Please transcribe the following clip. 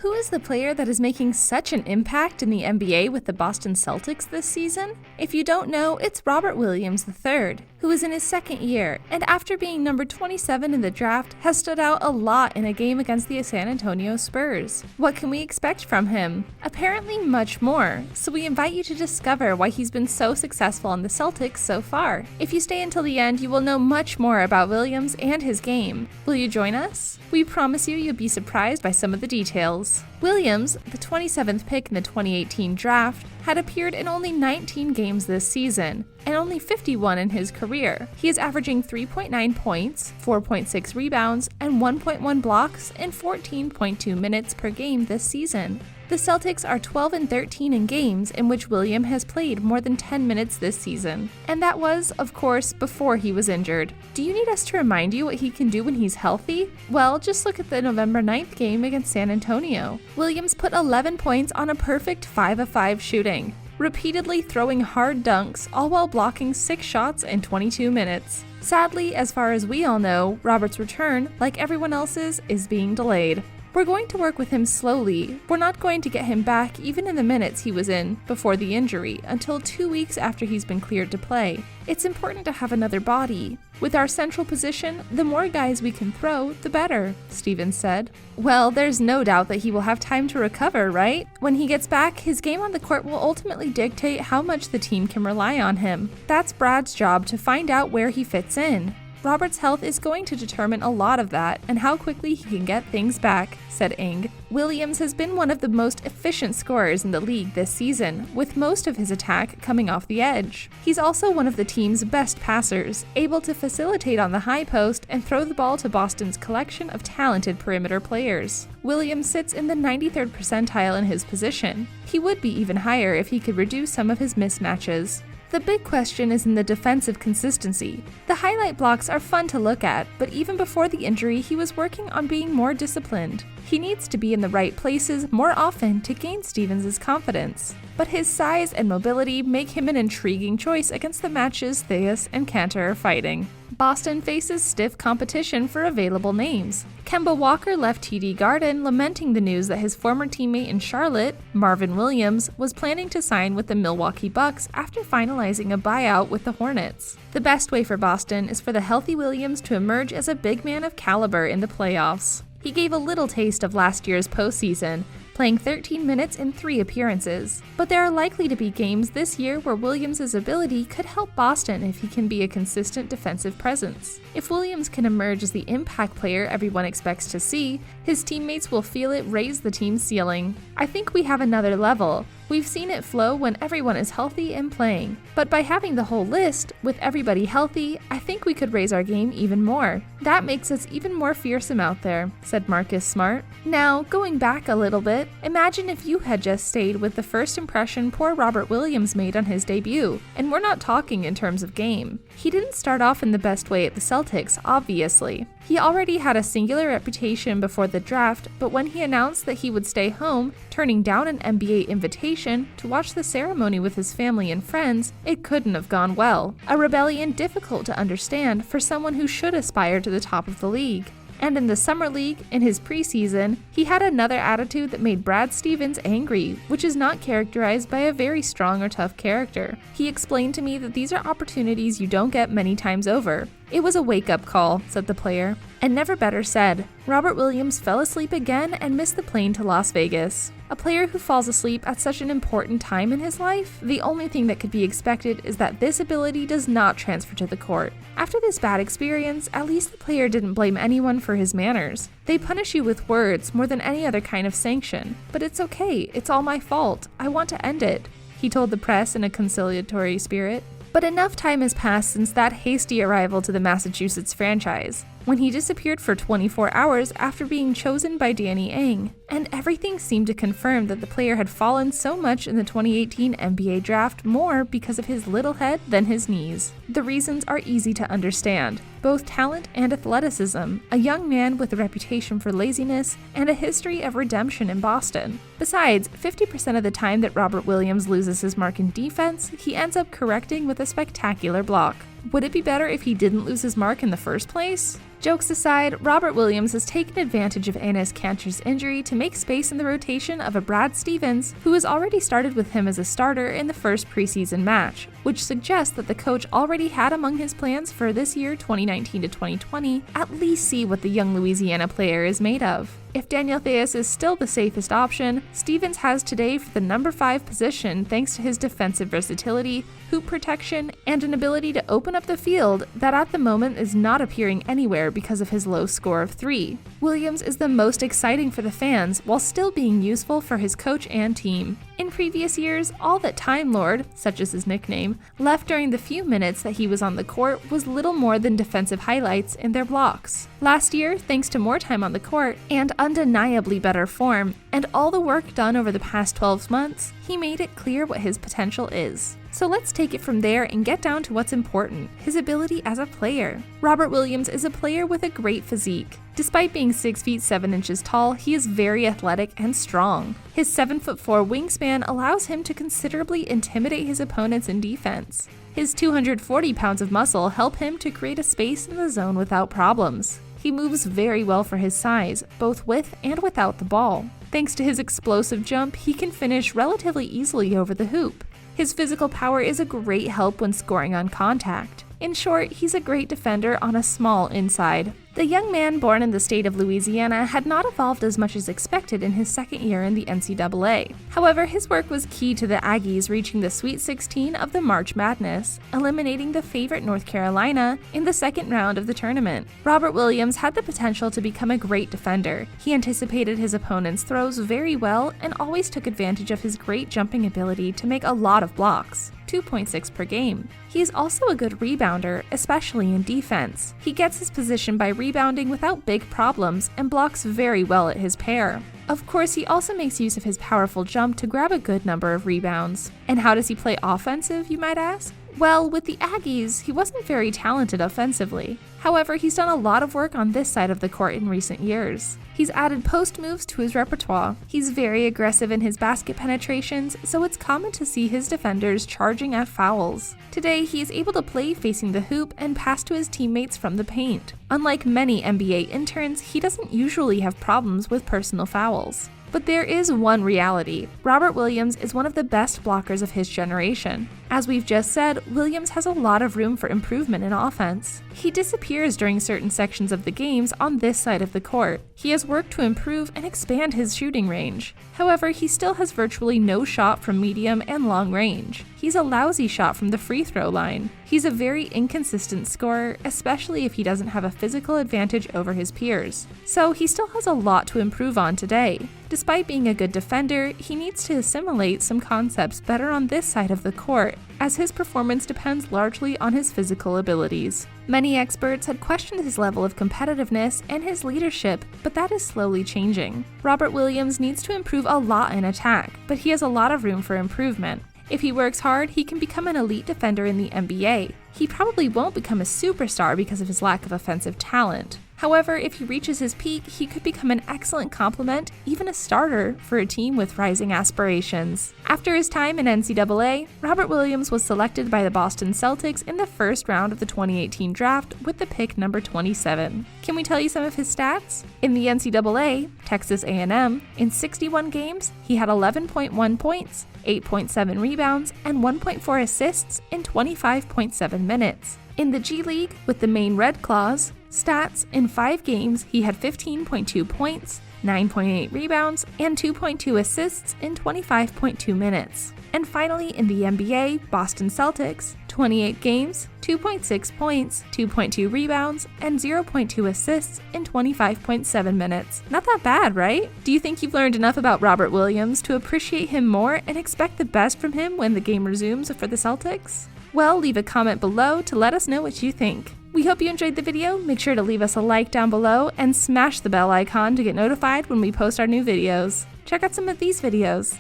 Who is the player that is making such an impact in the NBA with the Boston Celtics this season? If you don't know, it's Robert Williams III, who is in his second year, and after being number 27 in the draft, has stood out a lot in a game against the San Antonio Spurs. What can we expect from him? Apparently much more, so we invite you to discover why he's been so successful on the Celtics so far. If you stay until the end, you will know much more about Williams and his game. Will you join us? We promise you'll be surprised by some of the details. Williams, the 27th pick in the 2018 draft, had appeared in only 19 games this season, and only 51 in his career. He is averaging 3.9 points, 4.6 rebounds, and 1.1 blocks in 14.2 minutes per game this season. The Celtics are 12-13 in games in which Williams has played more than 10 minutes this season, and that was, of course, before he was injured. Do you need us to remind you what he can do when he's healthy? Well, just look at the November 9th game against San Antonio. Williams put 11 points on a perfect 5 of 5 shooting, repeatedly throwing hard dunks, all while blocking 6 shots in 22 minutes. Sadly, as far as we all know, Robert's return, like everyone else's, is being delayed. We're going to work with him slowly. We're not going to get him back even in the minutes he was in before the injury until 2 weeks after he's been cleared to play. It's important to have another body. With our central position, the more guys we can throw, the better, Stevens said. Well, there's no doubt that he will have time to recover, right? When he gets back, his game on the court will ultimately dictate how much the team can rely on him. That's Brad's job to find out where he fits in. Robert's health is going to determine a lot of that and how quickly he can get things back, said Ing. Williams has been one of the most efficient scorers in the league this season, with most of his attack coming off the edge. He's also one of the team's best passers, able to facilitate on the high post and throw the ball to Boston's collection of talented perimeter players. Williams sits in the 93rd percentile in his position. He would be even higher if he could reduce some of his mismatches. The big question is in the defensive consistency. The highlight blocks are fun to look at, but even before the injury, he was working on being more disciplined. He needs to be in the right places more often to gain Stevens' confidence. But his size and mobility make him an intriguing choice against the matches Theus and Cantor are fighting. Boston faces stiff competition for available names. Kemba Walker left TD Garden lamenting the news that his former teammate in Charlotte, Marvin Williams, was planning to sign with the Milwaukee Bucks after finalizing a buyout with the Hornets. The best way for Boston is for the healthy Williams to emerge as a big man of caliber in the playoffs. He gave a little taste of last year's postseason, playing 13 minutes in 3 appearances. But there are likely to be games this year where Williams' ability could help Boston if he can be a consistent defensive presence. If Williams can emerge as the impact player everyone expects to see, his teammates will feel it raise the team's ceiling. I think we have another level. We've seen it flow when everyone is healthy and playing. But by having the whole list, with everybody healthy, I think we could raise our game even more. That makes us even more fearsome out there, said Marcus Smart. Now, going back a little bit, imagine if you had just stayed with the first impression poor Robert Williams made on his debut, and we're not talking in terms of game. He didn't start off in the best way at the Celtics, obviously. He already had a singular reputation before the draft, but when he announced that he would stay home, turning down an NBA invitation to watch the ceremony with his family and friends, it couldn't have gone well. A rebellion difficult to understand for someone who should aspire to the top of the league. And in the Summer League, in his preseason, he had another attitude that made Brad Stevens angry, which is not characterized by a very strong or tough character. He explained to me that these are opportunities you don't get many times over. It was a wake-up call, said the player. And never better said. Robert Williams fell asleep again and missed the plane to Las Vegas. A player who falls asleep at such an important time in his life, the only thing that could be expected is that this ability does not transfer to the court. After this bad experience, at least the player didn't blame anyone for his manners. They punish you with words more than any other kind of sanction. But it's okay, it's all my fault. I want to end it, he told the press in a conciliatory spirit. But enough time has passed since that hasty arrival to the Massachusetts franchise, when he disappeared for 24 hours after being chosen by Danny Ainge, and everything seemed to confirm that the player had fallen so much in the 2018 NBA draft more because of his little head than his knees. The reasons are easy to understand. Both talent and athleticism, a young man with a reputation for laziness, and a history of redemption in Boston. Besides, 50% of the time that Robert Williams loses his mark in defense, he ends up correcting with a spectacular block. Would it be better if he didn't lose his mark in the first place? Jokes aside, Robert Williams has taken advantage of Enes Kanter's injury to make space in the rotation of a Brad Stevens, who has already started with him as a starter in the first preseason match, which suggests that the coach already had among his plans for this year 2019 to 2020 at least see what the young Louisiana player is made of. If Daniel Theus is still the safest option, Stevens has today for the number 5 position thanks to his defensive versatility, hoop protection, and an ability to open up the field that at the moment is not appearing anywhere because of his low score of 3. Williams is the most exciting for the fans while still being useful for his coach and team. In previous years, all that Time Lord, such as his nickname, left during the few minutes that he was on the court was little more than defensive highlights in their blocks. Last year, thanks to more time on the court and undeniably better form, and all the work done over the past 12 months, he made it clear what his potential is. So let's take it from there and get down to what's important, his ability as a player. Robert Williams is a player with a great physique. Despite being 6 feet 7 inches tall, he is very athletic and strong. His 7'4" wingspan allows him to considerably intimidate his opponents in defense. His 240 pounds of muscle help him to create a space in the zone without problems. He moves very well for his size, both with and without the ball. Thanks to his explosive jump, he can finish relatively easily over the hoop. His physical power is a great help when scoring on contact. In short, he's a great defender on a small inside. The young man born in the state of Louisiana had not evolved as much as expected in his second year in the NCAA. However, his work was key to the Aggies reaching the Sweet 16 of the March Madness, eliminating the favorite North Carolina in the second round of the tournament. Robert Williams had the potential to become a great defender. He anticipated his opponent's throws very well and always took advantage of his great jumping ability to make a lot of blocks. 2.6 per game. He is also a good rebounder, especially in defense. He gets his position by rebounding without big problems and blocks very well at his pair. Of course, he also makes use of his powerful jump to grab a good number of rebounds. And how does he play offensive, you might ask? Well, with the Aggies, he wasn't very talented offensively. However, he's done a lot of work on this side of the court in recent years. He's added post moves to his repertoire. He's very aggressive in his basket penetrations, so it's common to see his defenders charging at fouls. Today, he is able to play facing the hoop and pass to his teammates from the paint. Unlike many NBA interns, he doesn't usually have problems with personal fouls. But there is one reality. Robert Williams is one of the best blockers of his generation. As we've just said, Williams has a lot of room for improvement in offense. He disappears during certain sections of the games on this side of the court. He has worked to improve and expand his shooting range. However, he still has virtually no shot from medium and long range. He's a lousy shot from the free throw line. He's a very inconsistent scorer, especially if he doesn't have a physical advantage over his peers. So he still has a lot to improve on today. Despite being a good defender, he needs to assimilate some concepts better on this side of the court, as his performance depends largely on his physical abilities. Many experts had questioned his level of competitiveness and his leadership, but that is slowly changing. Robert Williams needs to improve a lot in attack, but he has a lot of room for improvement. If he works hard, he can become an elite defender in the NBA. He probably won't become a superstar because of his lack of offensive talent. However, if he reaches his peak, he could become an excellent complement, even a starter, for a team with rising aspirations. After his time in NCAA, Robert Williams was selected by the Boston Celtics in the first round of the 2018 draft with the pick number 27. Can we tell you some of his stats? In the NCAA, Texas A&M, in 61 games, he had 11.1 points, 8.7 rebounds, and 1.4 assists in 25.7 minutes. In the G League, with the Maine Red Claws, stats in 5 games, he had 15.2 points, 9.8 rebounds, and 2.2 assists in 25.2 minutes. And finally, in the NBA, Boston Celtics, 28 games, 2.6 points, 2.2 rebounds, and 0.2 assists in 25.7 minutes. Not that bad, right? Do you think you've learned enough about Robert Williams to appreciate him more and expect the best from him when the game resumes for the Celtics? Well, leave a comment below to let us know what you think. We hope you enjoyed the video. Make sure to leave us a like down below and smash the bell icon to get notified when we post our new videos. Check out some of these videos.